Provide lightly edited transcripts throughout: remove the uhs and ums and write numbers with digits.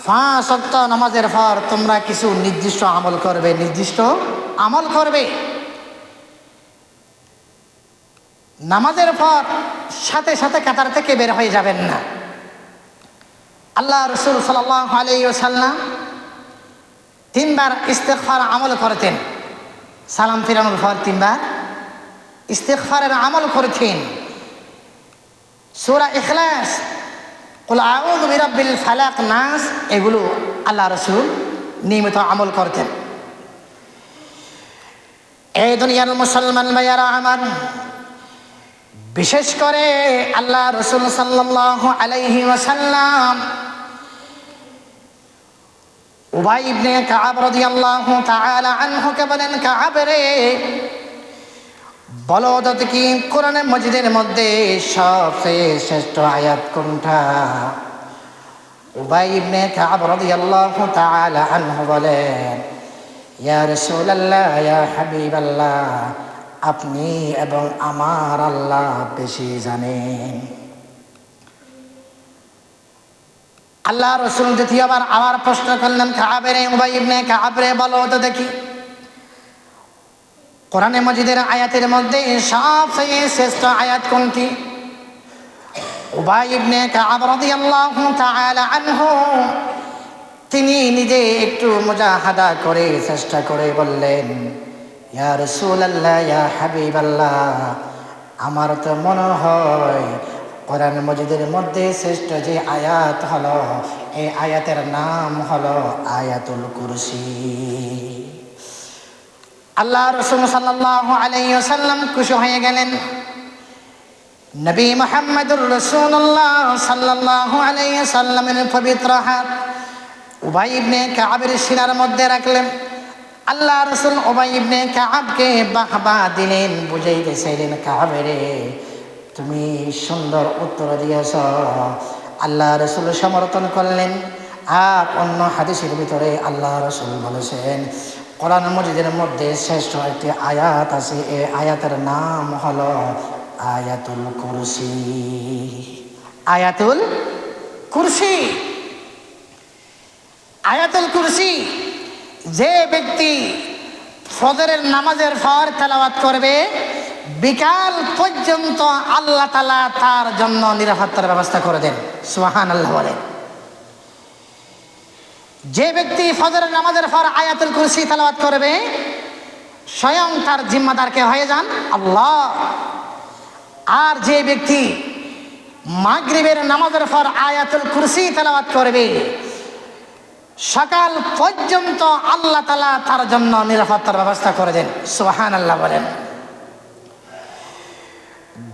পাঁচ ওয়াক্ত নামাজের পর তোমরা কিছু নির্দিষ্ট আমল করবে, নির্দিষ্ট আমল করবে। নামাজের পর সাথে সাথে কাতার থেকে বের হয়ে যাবেন না। আল্লাহ রসুল সাল্লাল্লাহু আলাইহি ওয়াসাল্লাম তিনবার ইস্তেগফার আমল করতেন। সালাম ফিরানোর পর তিনবার ইস্তেগফারের আমল করতেন। সূরা ইখলাস, কুল আউযু বিরাব্বিল ফালাক, নাস, এগুলো আল্লাহ রসুল নিয়মিত আমল করতেন। এই দুনিয়ার মুসলমান ভাইয়ারা আমার, বিশেষ করে আল্লাহ রসুল সাল্লাল্লাহু আলাইহি ওয়াসাল্লাম উবাই ইবনে কাব রাদিয়াল্লাহু তাআলা আনহুকে বলেন, কাব রে, বলো তো কি কোরআন মাজিদের মধ্যে সবচেয়ে শ্রেষ্ঠ আয়াত কোনটা? উবাই ইবনে কাব রাদিয়াল্লাহু তাআলা আনহু বলেন, ইয়া রাসূলুল্লাহ, ইয়া হাবিবাল্লাহ, আপনি এবং আমার আল্লাহ বেশি জানেন। আল্লাহ রসুল দ্বিতীয়বার আবার প্রশ্ন করলেন, কাবেরে, উবাই ইবনে কাবরে, বলো তো দেখি কোরআনে মাজিদের আয়াতের মধ্যে সবচেয়ে শ্রেষ্ঠ আয়াত কোনটি? উবাই ইবনে কাব রাদিয়াল্লাহু তাআলা আনহু তিনি নিজে একটু মুজাহাদা করে চেষ্টা করে বললেন, ইয়া রাসূলুল্লাহ, ইয়া হাবিবাল্লাহ, আমার তো মনে হয় কোরআন মাজিদের মধ্যে শ্রেষ্ঠ যে আয়াত হলো, এই আয়াতের নাম হলো আয়াতুল কুরসি। আল্লাহ রসুল সাল্লাল্লাহু আলাইহি ওয়াসাল্লাম খুশি হয়ে গেলেন। নবী মুহাম্মদুর রাসূলুল্লাহ সাল্লাল্লাহু আলাইহি ওয়াসাল্লামের পবিত্র হাত উবাই ইবনে কাবের সিনার মধ্যে রাখলেন। আল্লাহ রসুল উবাই ইবনে কাবকে বাহবা দিলেন, বুঝাইতে চাইলেন, কাবেরে, তুমি সুন্দর উত্তর দিয়েছ। আল্লাহ রসুল সমর্থন করলেন। আর অন্য হাদিসের ভিতরে আল্লাহ রসুল বলেছেন, কোরআন মাজিদের মধ্যে শ্রেষ্ঠ একটি আয়াত আছে, এই আয়াতের নাম হলো আয়াতুল কুরসি। আয়াতুল কুরসি, আয়াতুল কুরসি যে ব্যক্তি ফজরের নামাজের পর তেলাওয়াত করবে, বিকাল পর্যন্ত আল্লাহ তাআলা তার জন্য নিরাপত্তার ব্যবস্থা করে দেন। সুবহানাল্লাহ বলেন। যে ব্যক্তি ফজরের নামাজের পর আয়াতুল কুরসি তেলাওয়াত করবে, স্বয়ং তার জিম্মাদার কে হয়ে যান? আল্লাহ। আর যে ব্যক্তি মাগরিবের নামাজের পর আয়াতুল কুরসি তেলাওয়াত করবে, সকাল পর্যন্ত আল্লাহ তাআলা তার জন্য নিরাপত্তার ব্যবস্থা করে দেন। সুবহানাল্লাহ বলেন।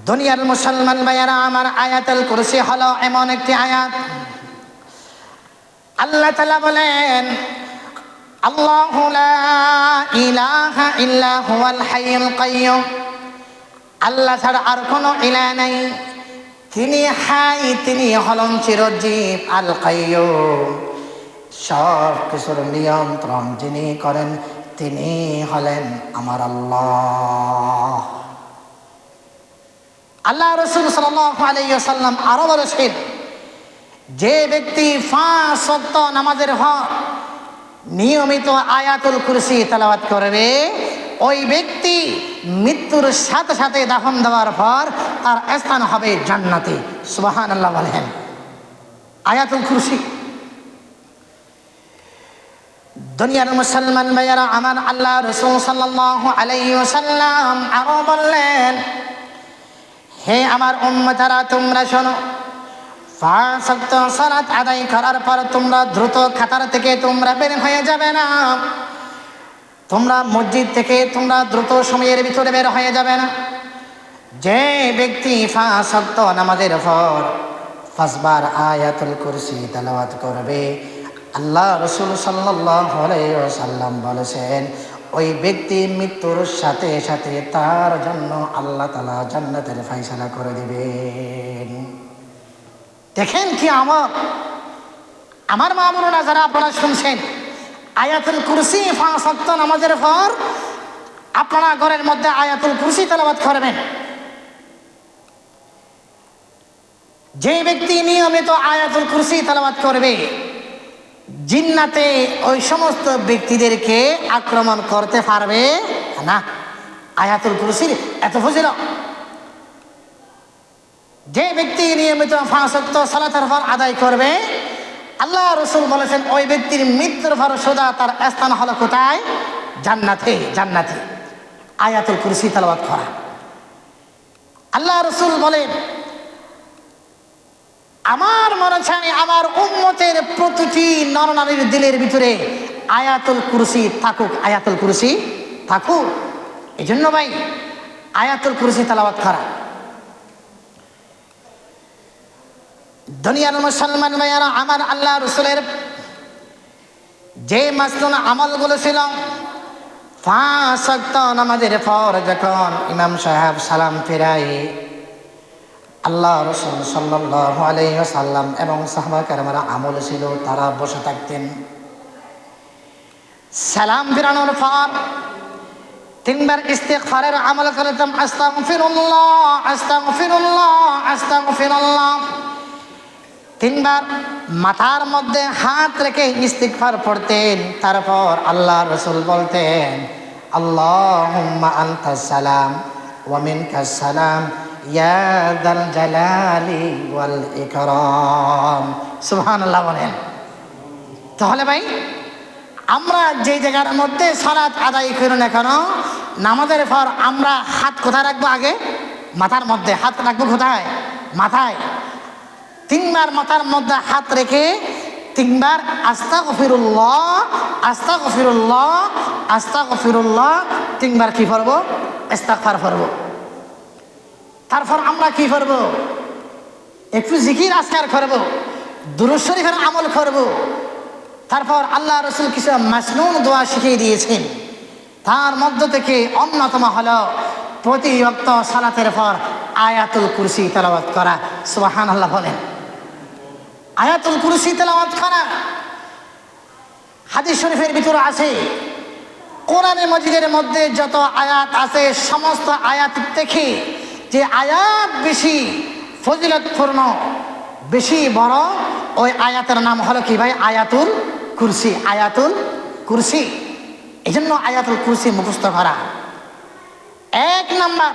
দুনিয়ার মুসলমান ভাইয়ারা আমার, আয়াতুল কুরসি হলো এমন একটি আয়াত, আল্লাহ তাআলা বলেন, আল্লাহু লা ইলাহা ইল্লা হুয়াল হাইয়ুল কাইয়্যুম, আল্লাহ ছাড়া আর কোনো ইলাহ নাই, তিনি হাই, তিনি হলেন চিরজীব। আল কাইয়্যুম, সব কিছুর নিয়ন্ত্রণ যিনি করেন, তিনি হলেন আমার আল্লাহ। আল্লাহ রসুল সাল্লাল্লাহু আলাইহি ওয়াসাল্লাম আরো বলেছেন, যে ব্যক্তি 5 ওয়াক্ত নামাজের পর নিয়মিত আয়াতুল কুরসি তেলাওয়াত করবে, ওই ব্যক্তি মৃত্যুর সাথে সাথে দাফন দেওয়ার পর তার স্থান হবে জান্নাতে। সুবহানাল্লাহ বলেন। আয়াতুল কুরসি। দুনিয়ার মুসলমান ভাইয়ারা আমার, আল্লাহ রসুল সাল্লাল্লাহু আলাইহি ওয়াসাল্লাম আরো বললেন, হে আমার উম্মতারা, তোমরা শোনো, 5 ওয়াক্ত সালাত আদায় করার পর তোমরা দ্রুত কাতার থেকে তোমরা বের হয়ে যাবে না। তোমরা মসজিদ থেকে তোমরা দ্রুত সময়ের ভিতরে বের হয়ে যাবে না। যে ব্যক্তি 5 ওয়াক্ত নামাজের পর 5 বার আয়াতুল কুরসি তেলাওয়াত করবে, আল্লাহ রসুল সাল্লাল্লাহু আলাইহি ওয়াসাল্লাম বলেছেন, ওই ব্যক্তি মৃত্যুর সাথে সাথে তার জন্য আল্লাহ তাআলা জান্নাতের ফয়সালা করে দিবেন। দেখেন কি আমার মা বোনেরা যারা আপনারা শুনছেন, আয়াতুল কুরসি 5 ওয়াক্ত নামাজের পর আপনারা ঘরের মধ্যে আয়াতুল কুরসি তেলাওয়াত করবেন। যে ব্যক্তি নিয়মিত আয়াতুল কুরসি তেলাওয়াত করবে, জিন্নাতে ওই সমস্ত ব্যক্তিদেরকে আক্রমণ করতে পারবে না। আয়াতুল কুরসির এত ফজিলত। যে ব্যক্তি নিয়মিত 5 ওয়াক্ত সালাতের ফরজ আদায় করবে, আল্লাহ রাসূল বলেছেন ওই ব্যক্তির মৃত্যুর পর সোজা তার স্থান হলো কোথায়? জান্নাতে। জান্নাতে আয়াতুল কুরসি তেলাওয়াত করা। আল্লাহ রাসূল বলেন, আমার মনে চাই আমার উম্মতের প্রতিটি নরনারীর দিলের ভিতরে আয়াতুল কুরসি থাকুক, আয়াতুল কুরসি থাকুক। এই জন্য ভাই আয়াতুল কুরসি তেলাওয়াত করা। দুনিয়ার মুসলমান ভাইয়ারা, আমার আল্লাহ রাসূলের যে মাসনুন আমলগুলো ছিল, 5 ওয়াক্ত নামাজের পর যখন ইমাম সাহেব সালাম ফেরায়, আল্লাহ রাসূল সাল্লাল্লাহু আলাইহি ওয়াসাল্লাম এবং সাহাবা কেরামের আমল ছিল তারা বসে থাকতেন। সালাম ফেরানোর পর 3 বার ইস্তিগফারের আমল করতেন। আস্তাগফিরুল্লাহ, আস্তাগফিরুল্লাহ, আস্তাগফিরুল্লাহ। 3 বার মাথার মধ্যে হাত রেখে ইস্তিগফার পড়তেন। তারপর আল্লাহ রাসূল বলতেন, আল্লাহুম্মা আনতাস সালাম ওয়া মিনকাস সালাম ইয়া যাল জালালি ওয়াল ইকরাম। সুবহানাল্লাহ বলেন। তাহলে ভাই আমরা যে জায়গার মধ্যে সালাত আদায় করি না কেন, নামাজের পর আমরা হাত কোথায় রাখবো? আগে মাথার মধ্যে হাত রাখবো। কোথায়? মাথায়। 3 বার মাথার মধ্যে হাত রেখে 3 বার আস্তাগফিরুল্লাহ, আস্তাগফিরুল্লাহ, আস্তাগফিরুল্লাহ 3 বার কি করবো? ইস্তিগফার করবো। তারপর আমরা কি করবো? একটু জিকির আজকার করবো, দুরূদ শরীফের আমল করবো। তারপর আল্লাহ রাসূল কিছু মাসনুন দোয়া শিখিয়ে দিয়েছেন। তার মধ্য থেকে অন্যতম হলো প্রতি ওয়াক্ত সালাতের পর আয়াতুল কুরসি তেলাওয়াত করা। সুবহানাল্লাহ বলেন। আয়াতুল কুরসি তেলাওয়াত করা হাদিস শরীফের ভিতরে আছে। কোরআনে মাজিদের মধ্যে যত আয়াত আছে, সমস্ত আয়াত থেকে যে আয়াত বেশি ফজিলতপূর্ণ, বেশি বড়, ওই আয়াতের নাম হলো কি ভাই? আয়াতুল কুরসি। আয়াতুল কুরসি। এই জন্য আয়াতুল কুরসি মুখস্থ করা। 1 নাম্বার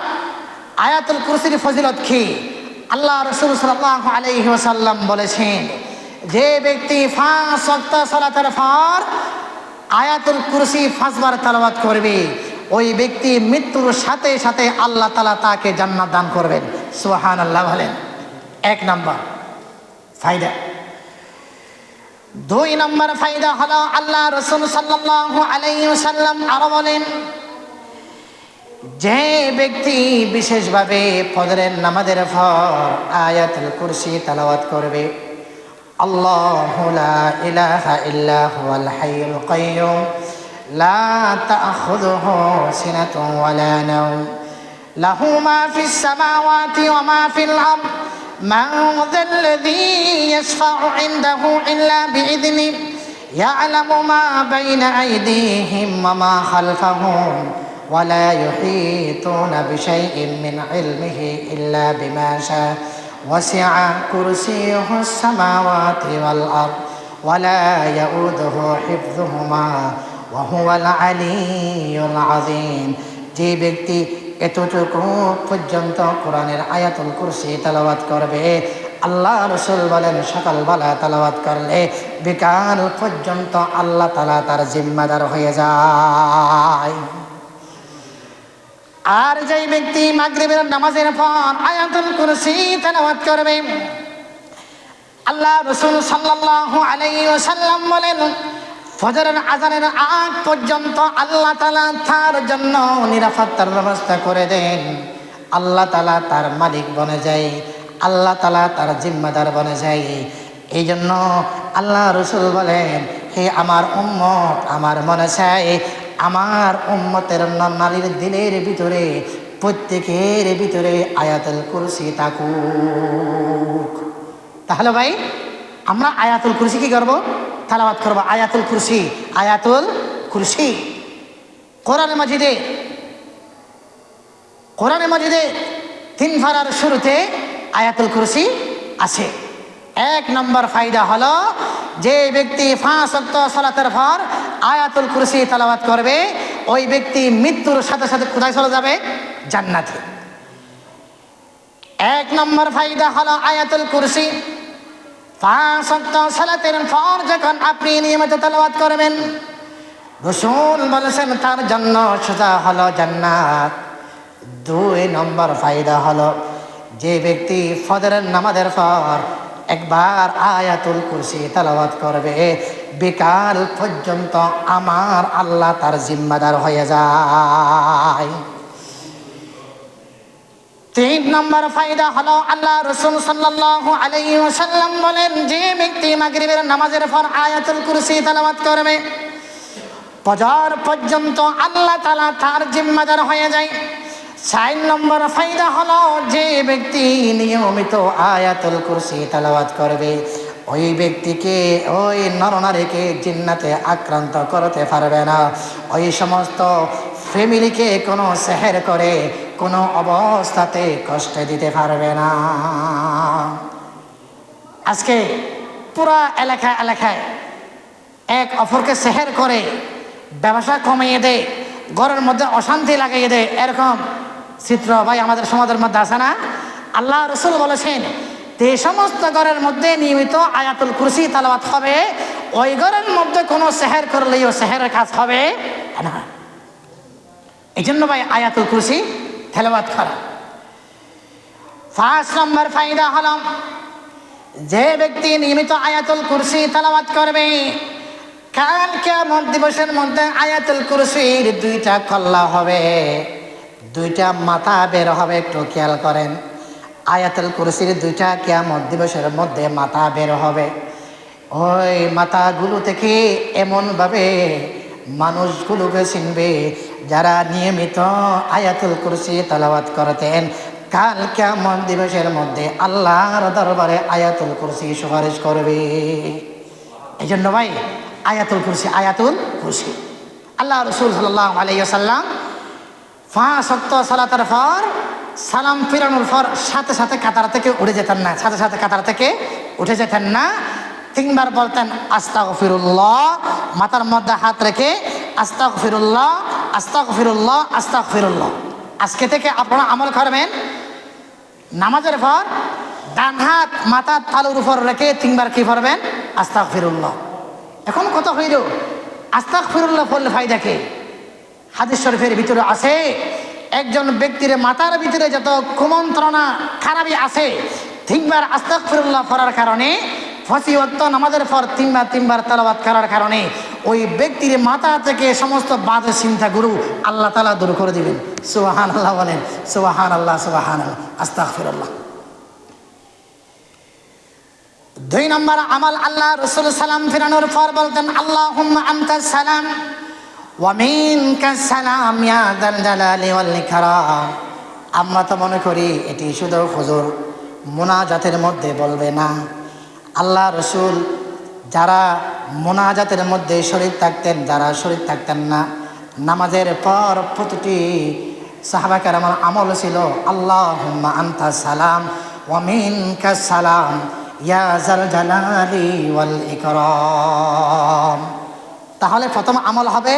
আয়াতুল কুরসির ফজিলত কি? আল্লাহ রাসূল সাল্লাল্লাহু আলাইহি ওয়াসাল্লাম বলেছেন, যে ব্যক্তি 5 ওয়াক্ত সালাতের পর আয়াতুল কুরসি 5 বার তেলাওয়াত করবে, ওই ব্যক্তি মৃত্যুর সাথে সাথে আল্লাহ তাআলা তাকে জান্নাত দান করবেন। সুবহানাল্লাহ বলেন। 1 নাম্বার ফায়দা। 2 নাম্বার ফায়দা হলো আল্লাহ রাসূল সাল্লাল্লাহু আলাইহি ওয়াসাল্লাম আরো বলেন, যে ব্যক্তি বিশেষভাবে ফজরের নামাজের পর আয়াতুল কুরসি তেলাওয়াত করবে, আল্লাহু লা ইলাহা ইল্লা হুয়াল হাইয়ুল কাইয়্যুম লা তাখুযুহু সিনাতুন ওয়ালা নাওম লাহু মা ফিস সামাওয়াতি ওয়া মা ফিল আরদ মান যাল্লাযী ইয়াশফা'ু ইনদাহু ইল্লা বিইذনিহি ইয়া'লামু মা বাইনা আইদিহিম ওয়া মা খালফাহুম ولا يحيطون بشيء من علمه إلا بما شاء وسع كرسيه السماوات والأرض ولا يؤوده حفظهما وهو العلي العظيم। যে ব্যক্তি এতটুকু পর্যন্ত কোরআনের আয়াতুল কুরসি তেলাওয়াত করবে, আল্লাহ রাসূল বলেন সকালবেলা তেলাওয়াত করলে বিকাল পর্যন্ত আল্লাহ তাআলা তার জিম্মাদার হয়ে যায়। আর যেই ব্যক্তি মাগরিবের নামাজের পর আয়াতুল কুরসি তেলাওয়াত করবে, আল্লাহ রাসূল সাল্লাল্লাহু আলাইহি ওয়াসাল্লাম বলেন ফজরের আযানের আগ পর্যন্ত আল্লাহ তাআলা তার জন্য নিরাপত্তার ব্যবস্থা করে দেন। আল্লাহ তাআলা তার মালিক বনে যায়, আল্লাহ তাআলা তার জিম্মাদার বনে যায়। এই জন্য আল্লাহ রাসূল বলেন, হে আমার উম্মত, আমার মনে চায় আমার উম্মতের নারীর দিলের ভিতরে, প্রত্যেকের ভিতরে আয়াতুল কুরসি থাকুক। তাহলে ভাই আমরা আয়াতুল কুরসি কি করব? তেলাওয়াত করব। আয়াতুল কুরসি, আয়াতুল কুরসি। কোরআনে মাজিদে 3 পারার শুরুতে আয়াতুল কুরসি আছে। এক নম্বর ফায়দা হলো যে ব্যক্তি 5 ওয়াক্ত সালাতের পর আয়াতুল কুরসি তেলাওয়াত করবে ওই ব্যক্তি মৃত্যুর সাথে সাথে কোথায় চলে যাবে? জান্নাতে। এক নম্বর ফায়দা হলো আয়াতুল কুরসি 5 ওয়াক্ত সালাতের পর যখন আপনি নিয়মিত তেলাওয়াত করবেন রাসূল বলেছেন তার জন্য সোজা হলো জান্নাত। 2 নম্বর ফায়দা হলো যে ব্যক্তি ফজরের নামাজের পর একবার আয়াতুল কুরসি তেলাওয়াত করবে বিকাল পর্যন্ত আমার আল্লাহ তার জিম্মাদার হয়ে যায়। 3 নম্বর ফায়দা হলো আল্লাহ রাসূল সাল্লাল্লাহু আলাইহি ওয়াসাল্লাম বলেন যে ব্যক্তি মাগরিবের নামাজের পর আয়াতুল কুরসি তেলাওয়াত করবে ফজর পর্যন্ত আল্লাহ তাআলা তার জিম্মাদার হয়ে যায়। 4 নম্বর ফায়দা হলো যে ব্যক্তি নিয়মিত আয়াতুল কুরসি তেলাওয়াত করবে ওই ব্যক্তিকে ওই নরনারীকে জিন্নাতে আক্রান্ত করতে পারবে না। ওই সমস্ত ফ্যামিলিকে কোনো সেহের করে কোনো অবস্থাতে কষ্ট দিতে পারবে না। আজকে পুরা এলাকায় এক অপরকে সেহের করে ব্যবসা কমিয়ে দেয়, ঘরের মধ্যে অশান্তি লাগিয়ে দেয়, এরকম চিত্র ভাই আমাদের সমাজের মধ্যে আছে না? আল্লাহ রাসূল বলেছেন যে সমস্ত ঘরের মধ্যে নিয়মিত আয়াতুল কুরসি তেলাওয়াত হবে ওই ঘরের মধ্যে কোনো সেহের করলেও সেহেরের কাজ হবে না। এই জন্য ভাই আয়াতুল কুরসি তেলাওয়াত করা। 5 নম্বর ফায়দা হলো যে ব্যক্তি নিয়মিত আয়াতুল কুরসি তেলাওয়াত করবে কাল কিয়ামত দিবসের মধ্যে আয়াতুল কুরসির 2টা কল্লা হবে, 2টা মাথা বের হবে। একটু খেয়াল করেন, আয়াতুল কুরসির 2টা কিয়ামত দিবসের মধ্যে মাথা বের হবে। ওই মাথাগুলো থেকে এমনভাবে মানুষগুলোকে চিনবে যারা নিয়মিত আয়াতুল কুরসি তেলাওয়াত করতেন। কাল কিয়ামত দিবসের মধ্যে আল্লাহর দরবারে আয়াতুল কুরসি সুপারিশ করবে। এই জন্য ভাই আয়াতুল কুরসি আল্লাহ রাসূল সাল্লাল্লাহু আলাইহি ওয়াসাল্লাম 5 ওয়াক্ত সালাতের পর সালাম ফিরানোর পর সাথে সাথে কাতার থেকে উঠে যেতেন না, সাথে সাথে কাতার থেকে উঠে যেতেন না। 3 বার বলতেন আস্তাগফিরুল্লাহ, মাথার মধ্যে হাত রেখে আস্তাগফিরুল্লাহ আস্তাগফিরুল্লাহ আস্তাগফিরুল্লাহ। আজকে থেকে আপনারা আমল করবেন, নামাজের পর ডান হাত মাথার তালুর উপর রেখে 3 বার কি পড়বেন? আস্তাগফিরুল্লাহ। এখন কত হইল আস্তাগফিরুল্লাহ পড়লে ফায়দা কি? হাদিস শরীফের ভিতরে আছে একজন ব্যক্তির মাথার ভিতরে যত কুমন্ত্রণা খারাপি আছে 3 বার আস্তাগফিরুল্লাহ পড়ার কারণে 5 ওয়াক্ত নামাজের পর 3 বার তেলাওয়াত করার কারণে ওই ব্যক্তির মাথা থেকে সমস্ত বাজে চিন্তাগুলো আল্লাহ তাআলা দূর করে দিবেন। সুবহানাল্লাহ বলেন, সুবহানাল্লাহ সুবহানাল্লাহ আস্তাগফিরুল্লাহ। 2 নম্বর আমল আল্লাহ রাসূল সালাম ফিরানোর পর বলতেন আল্লাহুম্মা আনতাস সালাম ওয়া মিনকাস সালাম ইয়া যাল জালালি ওয়াল ইকরাম। আমরা তো মনে করি এটি শুধু হুজুর মুনাজাতের মধ্যে বলবে না। আল্লাহ রাসূল যারা মুনাজাতের মধ্যে শরীক থাকতেন, যারা শরীক থাকতেন না, নামাজের পর প্রতিটি সাহাবা কেরামের আমল ছিল আল্লাহুম্মা আনতাস সালাম ওয়া মিনকাস সালাম ইয়া যাল জালালি ওয়াল ইকরাম। তাহলে প্রথম আমল হবে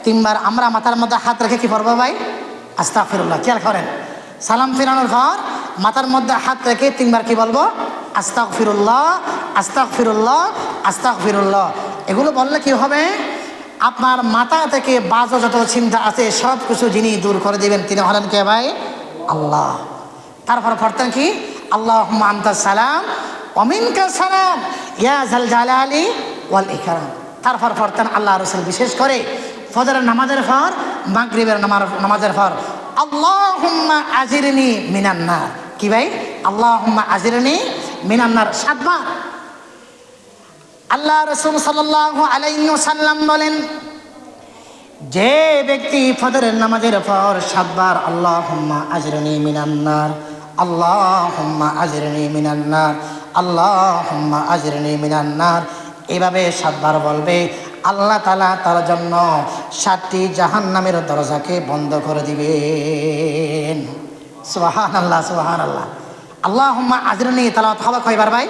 3 বার আমরা মাথার মধ্যে হাত রেখে কি পড়বো ভাই? আস্তাগফিরুল্লাহ। খেয়াল করেন, সালাম ফিরানোর পর মাথার মধ্যে হাত রেখে 3 বার কি বলবো? আস্তাগফিরুল্লাহ আস্তাগফিরুল্লাহ আস্তাগফিরুল্লাহ। এগুলো বললে কি হবে? আপনার মাথা থেকে বাজে যত চিন্তা আছে সব কিছু যিনি দূর করে দিবেন তিনি হলেন কে ভাই? আল্লাহ। তারপর পড়তেন কি? আল্লাহুম্মা আনতাস সালাম ওয়া মিনকাস সালাম ইয়া যাল জালালি ওয়াল ইকরাম। তারপর পড়তেন আল্লাহ রাসূল বিশেষ করে ফজরের নামাজের পর, মাগরিবের নামাজের পর আল্লাহুম্মা আজিরনি মিনান নার। কি ভাই? আল্লাহুম্মা আজিরনি মিনান নার 7 বার। আল্লাহ রাসূল সাল্লাল্লাহু আলাইহি ওয়াসাল্লাম বলেন যে ব্যক্তি ফজরের নামাজের পর 7 বার আল্লাহুম্মা আজিরনি মিনান নার আল্লাহুম্মা আজিরনি মিনান নার আল্লাহুম্মা আজিরনি মিনান নার এভাবে 7 বার বলবে, আল্লাহ তাআলা তার জন্য 7টি জাহান্নামের দরজাকে বন্ধ করে দিবেন। সুবহানাল্লাহ সুবহানাল্লাহ। আল্লাহুম্মা আজিরনি তেলাওয়াত হবে কয়বার ভাই?